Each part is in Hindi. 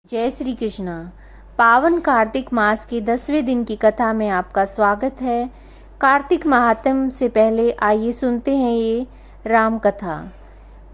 जय श्री कृष्णा। पावन कार्तिक मास के 10वें दिन की कथा में आपका स्वागत है। कार्तिक महात्म्य से पहले आइए सुनते हैं ये राम कथा।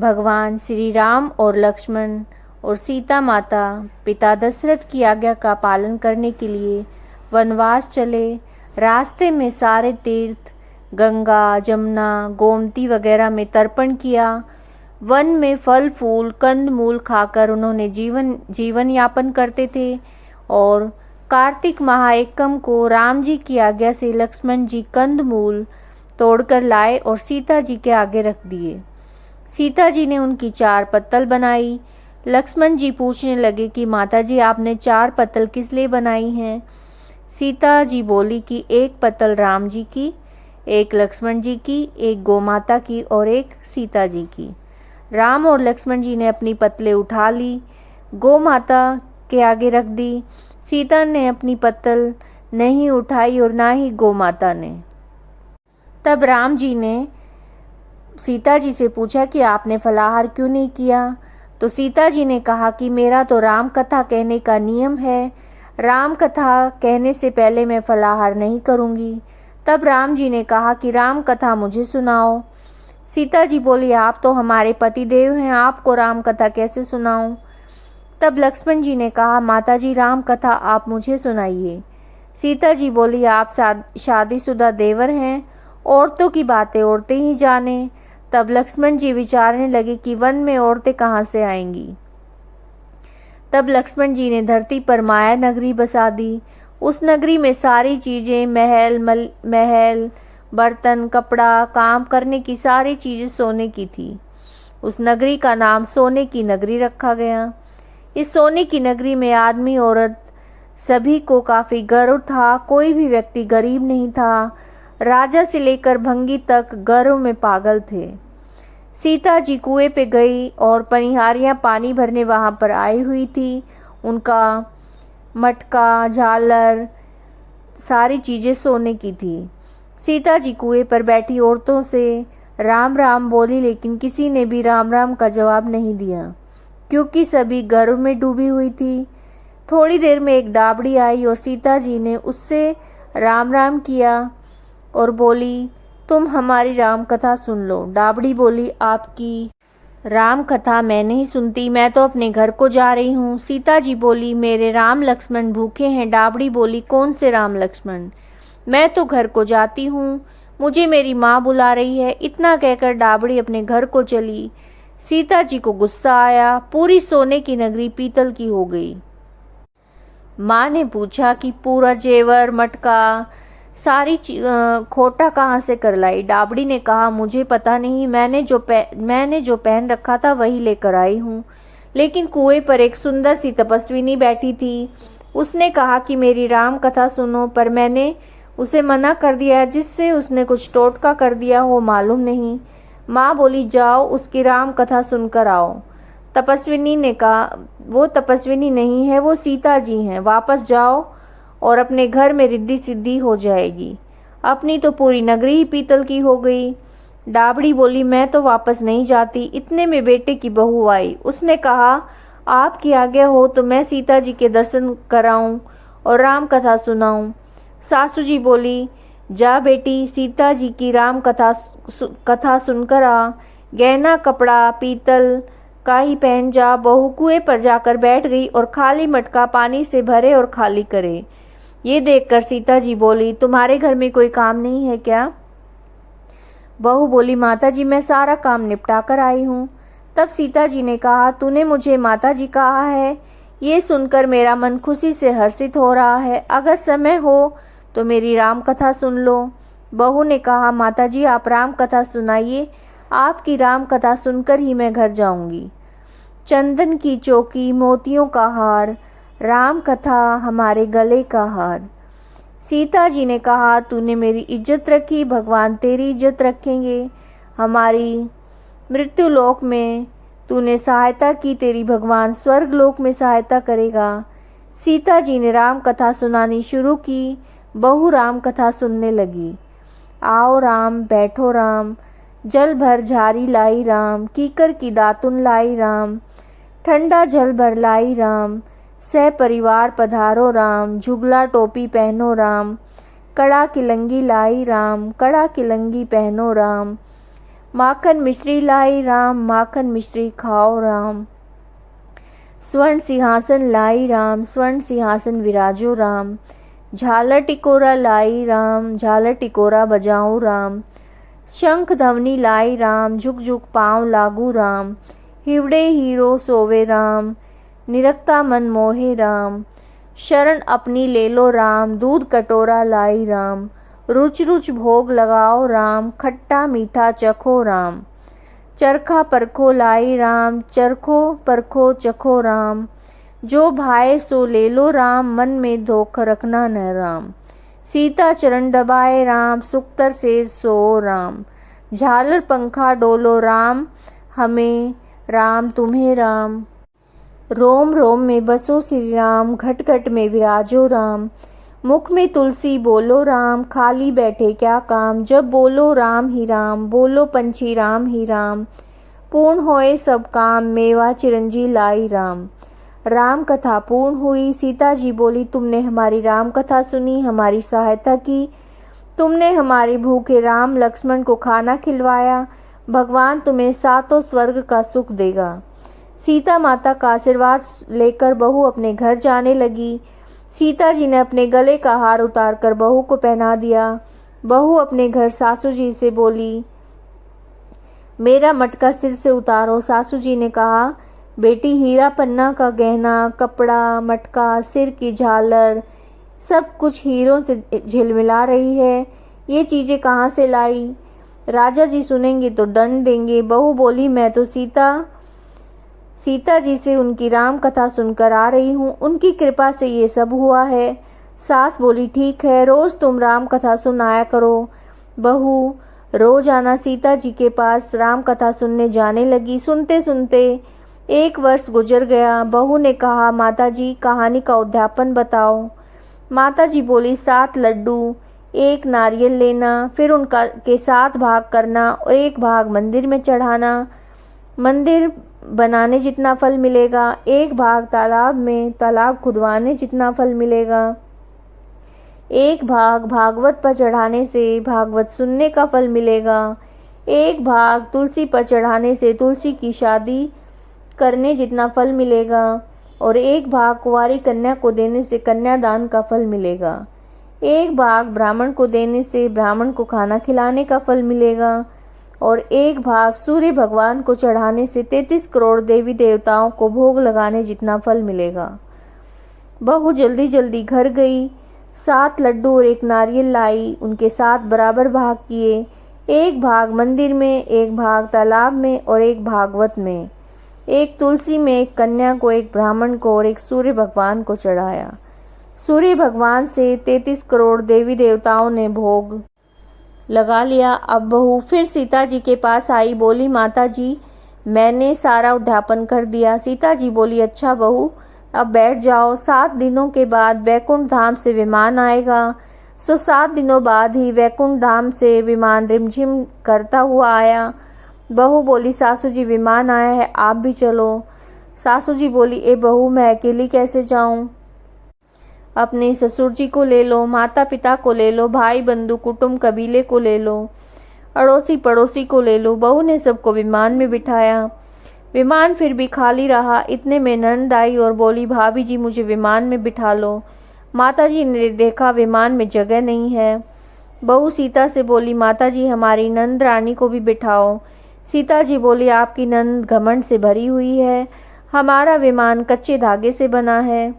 भगवान श्री राम और लक्ष्मण और सीता माता पिता दशरथ की आज्ञा का पालन करने के लिए वनवास चले। रास्ते में सारे तीर्थ गंगा, जमुना, गोमती वगैरह में तर्पण किया। वन में फल फूल कंद मूल खाकर उन्होंने जीवन यापन करते थे और कार्तिक माह एकम को राम जी की आज्ञा से लक्ष्मण जी कंद मूल तोड़कर लाए और सीता जी के आगे रख दिए। सीता जी ने उनकी 4 पत्तल बनाई। लक्ष्मण जी पूछने लगे कि माता जी आपने 4 पत्तल किस लिए बनाई हैं? सीता जी बोली कि 1 पत्तल राम जी की, 1 लक्ष्मण जी की, 1 गोमाता की और 1 सीता जी की। राम और लक्ष्मण जी ने अपनी पत्तलें उठा ली, गौ माता के आगे रख दी। सीता ने अपनी पत्तल नहीं उठाई और ना ही गौ माता ने। तब राम जी ने सीता जी से पूछा कि आपने फलाहार क्यों नहीं किया? तो सीता जी ने कहा कि मेरा तो राम कथा कहने का नियम है, राम कथा कहने से पहले मैं फलाहार नहीं करूँगी। तब राम जी ने कहा कि राम कथा मुझे सुनाओ। सीता जी बोली आप तो हमारे पति देव हैं, आपको राम कथा कैसे सुनाऊं? तब लक्ष्मण जी ने कहा माता जी राम कथा आप मुझे सुनाइए। सीता जी बोली आप शादीशुदा देवर हैं, औरतों की बातें औरतें ही जाने। तब लक्ष्मण जी विचारने लगे कि वन में औरतें कहाँ से आएंगी। तब लक्ष्मण जी ने धरती पर माया नगरी बसा दी। उस नगरी में सारी चीजें महल बर्तन, कपड़ा, काम करने की सारी चीजें सोने की थी। उस नगरी का नाम सोने की नगरी रखा गया। इस सोने की नगरी में आदमी औरत सभी को काफी गर्व था, कोई भी व्यक्ति गरीब नहीं था। राजा से लेकर भंगी तक गर्व में पागल थे। सीता जी कुएं पे गई और पनिहारियां पानी भरने वहां पर आई हुई थी। उनका मटका, झालर, सारी चीजें सोने की थी। सीता जी कुएं पर बैठी औरतों से राम राम बोली, लेकिन किसी ने भी राम राम का जवाब नहीं दिया क्योंकि सभी गर्व में डूबी हुई थी। थोड़ी देर में एक डाबड़ी आई और सीता जी ने उससे राम राम किया और बोली तुम हमारी राम कथा सुन लो। डाबड़ी बोली आपकी राम कथा मैं नहीं सुनती, मैं तो अपने घर को जा रही हूँ। सीता जी बोली मेरे राम लक्ष्मण भूखे हैं। डाबड़ी बोली कौन से राम लक्ष्मण? मैं तो घर को जाती हूँ, मुझे मेरी माँ बुला रही है। इतना कहकर डाबड़ी अपने घर को चली। सीता जी को गुस्सा आया, पूरी सोने की नगरी पीतल की हो गई। माँ ने पूछा कि पूरा जेवर, मटका, सारी खोटा कहाँ से कर लाई? डाबड़ी ने कहा मुझे पता नहीं, मैंने जो पहन रखा था वही लेकर आई हूँ। लेकिन कुएं पर एक सुंदर सी तपस्विनी बैठी थी। उसने कहा कि मेरी राम कथा सुनो, पर मैंने उसे मना कर दिया, जिससे उसने कुछ टोटका कर दिया हो मालूम नहीं। माँ बोली जाओ उसकी राम कथा सुनकर आओ। तपस्विनी ने कहा वो तपस्विनी नहीं है, वो सीता जी हैं, वापस जाओ और अपने घर में रिद्धि सिद्धि हो जाएगी। अपनी तो पूरी नगरी ही पीतल की हो गई। डाबड़ी बोली मैं तो वापस नहीं जाती। इतने में बेटे की बहू आई। उसने कहा आपकी आज्ञा हो तो मैं सीता जी के दर्शन कराऊं और राम कथा सुनाऊं। सासू जी बोली जा बेटी, सीता जी की राम कथा सुनकर आ। गहना कपड़ा पीतल का ही पहन जा। बहू कुएं पर जाकर बैठ गई और खाली मटका पानी से भरे और खाली करे। ये देखकर सीता जी बोली तुम्हारे घर में कोई काम नहीं है क्या? बहू बोली माता जी मैं सारा काम निपटा कर आई हूँ। तब सीता जी ने कहा तूने मुझे माता जी कहा है, ये सुनकर मेरा मन खुशी से हर्षित हो रहा है। अगर समय हो तो मेरी राम कथा सुन लो। बहू ने कहा माता जी आप राम कथा सुनाइए, आपकी राम कथा सुनकर ही मैं घर जाऊंगी। चंदन की चौकी, मोतियों का हार, राम कथा हमारे गले का हार। सीता जी ने कहा तूने मेरी इज्जत रखी, भगवान तेरी इज्जत रखेंगे। हमारी मृत्यु लोक में तूने सहायता की, तेरी भगवान स्वर्ग लोक में सहायता करेगा। सीता जी ने राम कथा सुनानी शुरू की। बहू राम कथा सुनने लगी। आओ राम, बैठो राम, जल भर झारी लाई राम, कीकर की दातुन लाई राम, ठंडा जल भर लाई राम, परिवार पधारो राम, झुगला टोपी पहनो राम, कड़ा किलंगी लाई राम, कड़ा किलंगी पहनो राम, माखन मिश्री लाई राम, माखन मिश्री खाओ राम, स्वर्ण सिंहासन लाई राम, स्वर्ण सिंहासन विराजो राम, झालर टिकोरा लाई राम, झालर टिकोरा बजाओ राम, शंख ध्वनि लाई राम, झुक झुक पाँव लागू राम, हिवड़े हीरो सोवे राम, निरखता मन मोहे राम, शरण अपनी ले लो राम, दूध कटोरा लाई राम, रुच रुच भोग लगाओ राम, खट्टा मीठा चखो राम, चरखा परखो लाई राम, चरखो परखो चखो राम, जो भाए सो ले लो राम, मन में धोख रखना न राम, सीता चरण दबाए राम, सुख्तर से सो राम, झालर पंखा डोलो राम, हमें राम तुम्हें राम, रोम रोम में बसो श्री राम, घट घट में विराजो राम, मुख में तुलसी बोलो राम, खाली बैठे क्या काम, जब बोलो राम ही राम, बोलो पंछी राम ही राम, पूर्ण होए सब काम, मेवा चिरंजी लाई राम। राम कथा पूर्ण हुई। सीता जी बोली, तुमने हमारी राम कथा सुनी, हमारी सहायता की, तुमने हमारे भूखे राम लक्ष्मण को खाना खिलवाया, भगवान तुम्हें सातों स्वर्ग का सुख देगा। सीता माता का आशीर्वाद लेकर बहू अपने घर जाने लगी। सीता जी ने अपने गले का हार उतारकर बहू को पहना दिया। बहू अपने घर सासू जी से बोली, मेरा मटका सिर से उतारो। सासू जी ने कहा, बेटी हीरा पन्ना का गहना, कपड़ा, मटका, सिर की झालर, सब कुछ हीरों से झिलमिला रही है, ये चीज़ें कहाँ से लाई? राजा जी सुनेंगे तो दंड देंगे। बहू बोली, मैं तो सीता जी से उनकी राम कथा सुनकर आ रही हूँ, उनकी कृपा से ये सब हुआ है। सास बोली, ठीक है, रोज तुम राम कथा सुनाया करो। बहू रोज आना सीता जी के पास राम कथा सुनने जाने लगी। सुनते सुनते 1 वर्ष गुजर गया। बहू ने कहा, माताजी कहानी का उद्यापन बताओ। माताजी बोली, 7 लड्डू, 1 नारियल लेना, फिर उनका के 7 भाग करना और 1 भाग मंदिर में चढ़ाना। मंदिर बनाने जितना फल मिलेगा, 1 भाग तालाब में, तालाब खुदवाने जितना फल मिलेगा, 1 भाग भागवत पर चढ़ाने से भागवत सुनने का फल मिलेगा, 1 भाग तुलसी पर चढ़ाने से तुलसी की शादी करने जितना फल मिलेगा और 1 भाग कुंवारी कन्या को देने से कन्यादान का फल मिलेगा, 1 भाग ब्राह्मण को देने से ब्राह्मण को खाना खिलाने का फल मिलेगा और 1 भाग सूर्य भगवान को चढ़ाने से 33 करोड़ देवी देवताओं को भोग लगाने जितना फल मिलेगा। बहू जल्दी जल्दी घर गई। 7 लड्डू और 1 नारियल लाई, उनके 7 बराबर भाग किए, 1 भाग मंदिर में, 1 भाग तालाब में और 1 भागवत में, 1 तुलसी में, 1 कन्या को, 1 ब्राह्मण को और 1 सूर्य भगवान को चढ़ाया। सूर्य भगवान से 33 करोड़ देवी देवताओं ने भोग लगा लिया। अब बहू फिर सीता जी के पास आई, बोली, माता जी मैंने सारा उद्यापन कर दिया। सीता जी बोली, अच्छा बहू अब बैठ जाओ, 7 दिनों के बाद वैकुंठ धाम से विमान आएगा। 7 दिनों बाद ही वैकुंठ धाम से विमान रिमझिम करता हुआ आया। बहू बोली, सासू जी विमान आया है, आप भी चलो। सासू जी बोली, ए बहू मैं अकेली कैसे जाऊं? अपने ससुर जी को ले लो, माता पिता को ले लो, भाई बंधु कुटुंब कबीले को ले लो, अड़ोसी पड़ोसी को ले लो। बहू ने सबको विमान में बिठाया। विमान फिर भी खाली रहा। इतने में नंद आई और बोली, भाभी जी मुझे विमान में बिठा लो। माता जी ने देखा विमान में जगह नहीं है। बहू सीता से बोली, माता जी हमारी नंद रानी को भी बिठाओ। सीता जी बोली, आपकी नंद घमंड से भरी हुई है, हमारा विमान कच्चे धागे से बना है,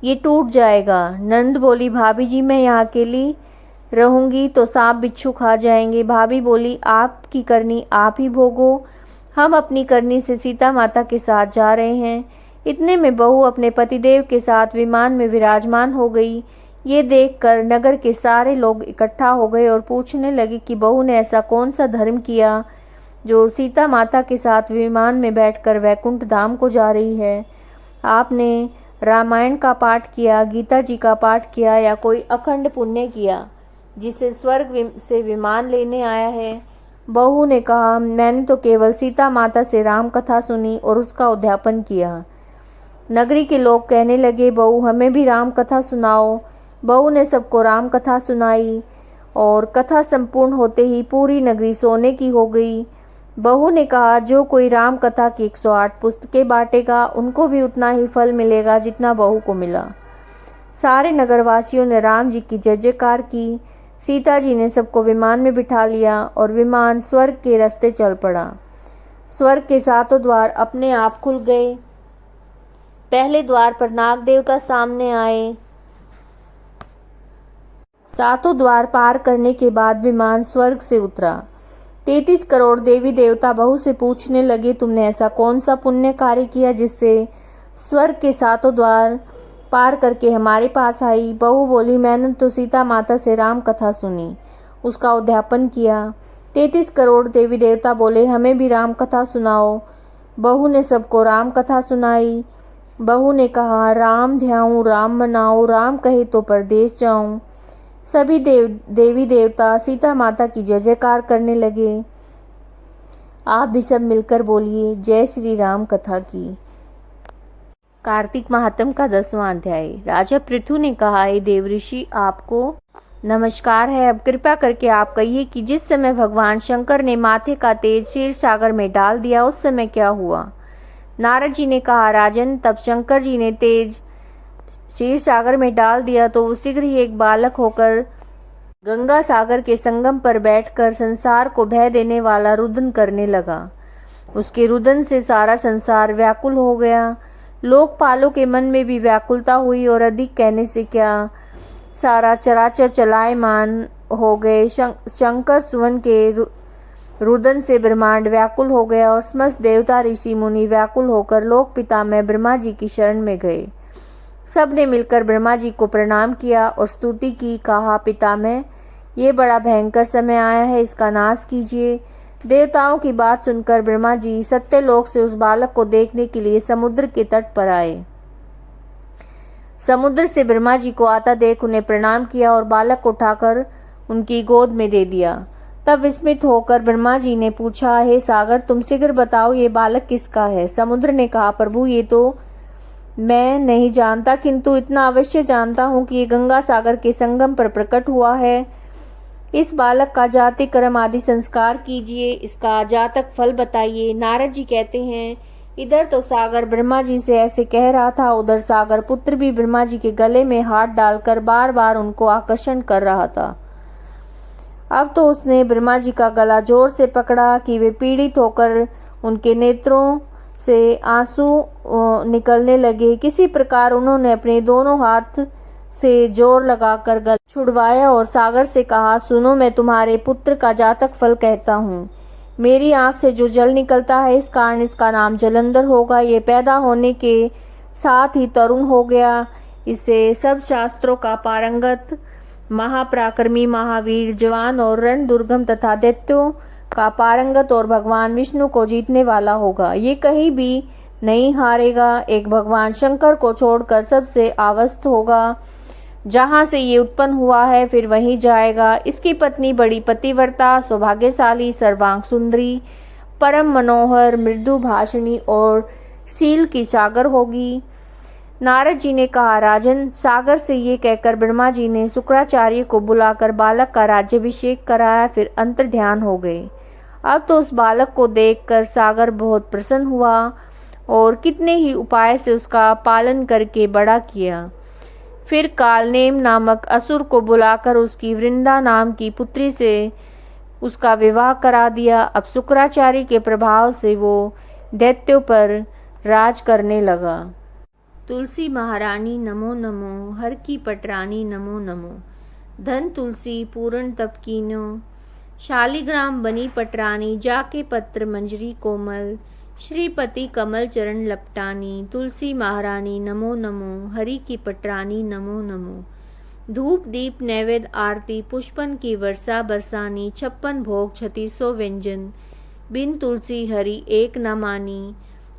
ये टूट जाएगा। नंद बोली, भाभी जी मैं यहाँ अकेली रहूँगी तो सांप बिच्छू खा जाएंगे। भाभी बोली, आपकी करनी आप ही भोगो, हम अपनी करनी से सीता माता के साथ जा रहे हैं। इतने में बहू अपने पतिदेव के साथ विमान में विराजमान हो गई। ये देखकर नगर के सारे लोग इकट्ठा हो गए और पूछने लगे कि बहू ने ऐसा कौन सा धर्म किया जो सीता माता के साथ विमान में बैठकर वैकुंठ धाम को जा रही है। आपने रामायण का पाठ किया, गीता जी का पाठ किया या कोई अखंड पुण्य किया जिसे स्वर्ग से विमान लेने आया है? बहू ने कहा, मैंने तो केवल सीता माता से राम कथा सुनी और उसका उद्यापन किया। नगरी के लोग कहने लगे, बहू हमें भी राम कथा सुनाओ। बहू ने सबको राम कथा सुनाई और कथा संपूर्ण होते ही पूरी नगरी सोने की हो गई। बहू ने कहा, जो कोई राम कथा की 108 पुस्तकें बांटेगा उनको भी उतना ही फल मिलेगा जितना बहू को मिला। सारे नगरवासियों ने राम जी की जय जयकार की। सीता जी ने सबको विमान में बिठा लिया और विमान स्वर्ग के रास्ते चल पड़ा। स्वर्ग के 7 द्वार अपने आप खुल गए। पहले द्वार पर नाग देवता सामने आए। 7 द्वार पार करने के बाद विमान स्वर्ग से उतरा। 33 करोड़ देवी देवता बहू से पूछने लगे, तुमने ऐसा कौन सा पुण्य कार्य किया जिससे स्वर्ग के 7 द्वार पार करके हमारे पास आई। बहू बोली, मैंने तो सीता माता से राम कथा सुनी, उसका उद्यापन किया। 33 करोड़ देवी देवता बोले, हमें भी राम कथा सुनाओ। बहू ने सबको राम कथा सुनाई। बहू ने कहा, राम ध्याऊं, राम मनाऊं, राम कहे तो परदेश जाऊं। सभी देवी देवता सीता माता की जय जयकार करने लगे। आप भी सब मिलकर बोलिए, जय श्री राम कथा की। कार्तिक महात्म का 10वां अध्याय। राजा पृथु ने कहा, हे देवऋषि, आपको नमस्कार है। अब कृपा करके आप कहिए कि जिस समय भगवान शंकर ने माथे का तेज क्षीर सागर में डाल दिया उस समय क्या हुआ। नारद जी ने कहा, राजन, तब शंकर जी ने तेज क्षीर सागर में डाल दिया तो वो शीघ्र ही एक बालक होकर गंगा सागर के संगम पर बैठकर संसार को भय देने वाला रुदन करने लगा। उसके रुदन से सारा संसार व्याकुल हो गया। लोकपालों के मन में भी व्याकुलता हुई और अधिक कहने से क्या, सारा चराचर चलायमान हो गए। शंकर सुवन के रुदन से ब्रह्मांड व्याकुल हो गया और समस्त देवता ऋषि मुनि व्याकुल होकर लोक पिता में ब्रह्मा जी की शरण में गए। सब ने मिलकर ब्रह्मा जी को प्रणाम किया और स्तुति की। कहा, पितामह, ये बड़ा भयंकर समय आया है, इसका नाश कीजिए। देवताओं की बात सुनकर ब्रह्मा जी सत्यलोक से उस बालक को देखने के लिए समुद्र के तट पर आए। समुद्र से ब्रह्मा जी को आता देख उन्हें प्रणाम किया और बालक को उठाकर उनकी गोद में दे दिया। तब विस्मित होकर ब्रह्मा जी ने पूछा, हे सागर, तुम शीघ्र बताओ ये बालक किसका है। समुद्र ने कहा, प्रभु, ये तो मैं नहीं जानता, किंतु इतना अवश्य जानता हूँ कि ये गंगा सागर के संगम पर प्रकट हुआ है। इस बालक का जाति कर्म आदि संस्कार कीजिए, इसका जातक फल बताइए। नारद जी कहते हैं, इधर तो सागर ब्रह्मा जी से ऐसे कह रहा था, उधर सागर पुत्र भी ब्रह्मा जी के गले में हाथ डालकर बार बार उनको आकर्षण कर रहा था। अब तो उसने ब्रह्मा जी का गला जोर से पकड़ा कि वे पीड़ित होकर उनके नेत्रों से आंसू निकलने लगे। किसी प्रकार उन्होंने अपने दोनों हाथ से जोर लगाकर गला छुड़वाया और सागर से कहा, सुनो, मैं तुम्हारे पुत्र का जातक फल कहता हूँ। मेरी आंख से जो जल निकलता है, इस कारण इसका नाम जलंधर होगा। ये पैदा होने के साथ ही तरुण हो गया। इसे सब शास्त्रों का पारंगत, महापराक्रमी, महावीर, जवान और रण दुर्गम तथा दैत्यों का पारंगत और भगवान विष्णु को जीतने वाला होगा। ये कहीं भी नहीं हारेगा। एक भगवान शंकर को छोड़कर सबसे आवस्थ होगा। जहाँ से ये उत्पन्न हुआ है फिर वहीं जाएगा। इसकी पत्नी बड़ी पतिव्रता, सौभाग्यशाली, सर्वांग सुंदरी, परम मनोहर, मृदु भाषिणी और शील की सागर होगी। नारद जी ने कहा, राजन, सागर से ये कहकर ब्रह्मा जी ने शुक्राचार्य को बुलाकर बालक का राज्याभिषेक कराया, फिर अंतर ध्यान हो गए। अब तो उस बालक को देखकर सागर बहुत प्रसन्न हुआ और कितने ही उपाय से उसका पालन करके बड़ा किया। फिर कालनेम नामक असुर को बुलाकर उसकी वृंदा नाम की पुत्री से उसका विवाह करा दिया। अब शुक्राचार्य के प्रभाव से वो दैत्यों पर राज करने लगा। तुलसी महारानी नमो नमो, हर की पटरानी नमो नमो। धन तुलसी पूर्ण तप कीनो, शालिग्राम बनी पटरानी, जाके पत्र मंजरी कोमल, श्रीपति कमल चरण लपटानी। तुलसी महारानी नमो नमो, हरि की पटरानी नमो नमो। धूप दीप नैवेद्य आरती पुष्पन की वर्षा बरसानी, 56 भोग 3600 व्यंजन, बिन तुलसी हरि एक न मानी।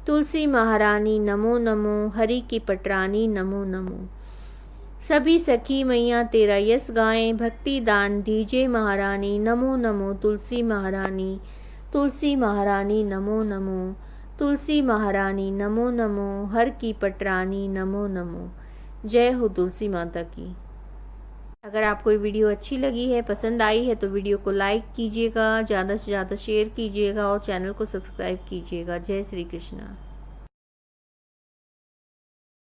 तुलसी महारानी नमो नमो, हरि की पटरानी नमो नमो। सभी सखी मैया तेरा यश गाएं, भक्ति दान दीजे महारानी। नमो नमो तुलसी महारानी, तुलसी महारानी नमो नमो। तुलसी महारानी नमो नमो, हर की पटरानी नमो नमो। जय हो तुलसी माता की। अगर आपको ये वीडियो अच्छी लगी है, पसंद आई है, तो वीडियो को लाइक कीजिएगा, ज़्यादा से ज़्यादा शेयर कीजिएगा और चैनल को सब्सक्राइब कीजिएगा। जय श्री कृष्णा।